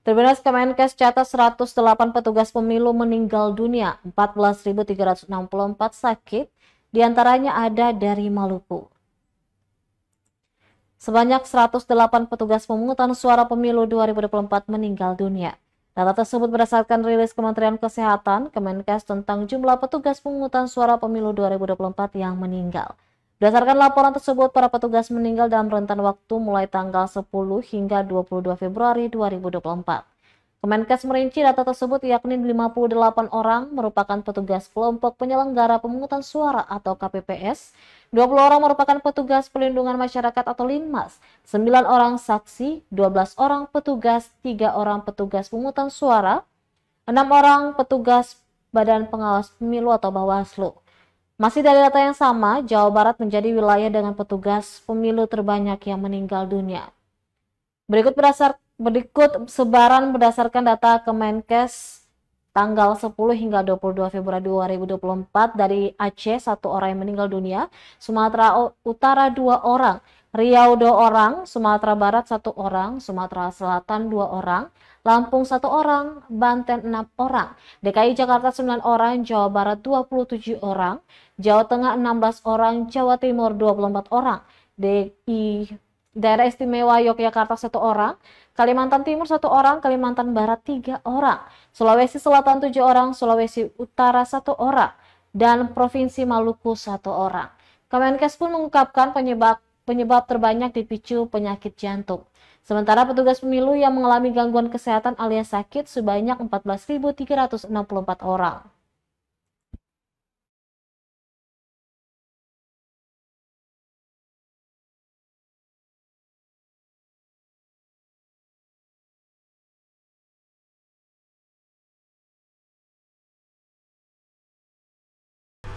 Tribunnews Kemenkes catat 108 petugas pemilu meninggal dunia, 14.364 sakit, diantaranya ada dari Maluku. Sebanyak 108 petugas pemungutan suara pemilu 2024 meninggal dunia. Data tersebut berdasarkan rilis Kementerian Kesehatan, Kemenkes tentang jumlah petugas pemungutan suara pemilu 2024 yang meninggal. Berdasarkan laporan tersebut, para petugas meninggal dalam rentan waktu mulai tanggal 10 hingga 22 Februari 2024. Kemenkes merinci data tersebut yakni 58 orang merupakan petugas kelompok penyelenggara pemungutan suara atau KPPS, 20 orang merupakan petugas pelindungan masyarakat atau Linmas, 9 orang saksi, 12 orang petugas, 3 orang petugas pemungutan suara, 6 orang petugas Badan Pengawas Pemilu atau Bawaslu. Masih dari data yang sama, Jawa Barat menjadi wilayah dengan petugas pemilu terbanyak yang meninggal dunia. Berikut sebaran berdasarkan data Kemenkes tanggal 10 hingga 22 Februari 2024 dari Aceh 1 orang yang meninggal dunia, Sumatera Utara 2 orang, Riau 2 orang, Sumatera Barat 1 orang, Sumatera Selatan 2 orang, Lampung 1 orang, Banten 6 orang, DKI Jakarta 9 orang, Jawa Barat 27 orang, Jawa Tengah 16 orang, Jawa Timur 24 orang, Daerah Istimewa Yogyakarta 1 orang, Kalimantan Timur 1 orang, Kalimantan Barat 3 orang, Sulawesi Selatan 7 orang, Sulawesi Utara 1 orang, dan Provinsi Maluku 1 orang. Kemenkes pun mengungkapkan penyebab terbanyak dipicu penyakit jantung. Sementara petugas pemilu yang mengalami gangguan kesehatan alias sakit sebanyak 14.364 orang.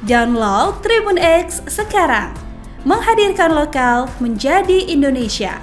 Download Tribun X sekarang, menghadirkan lokal menjadi Indonesia.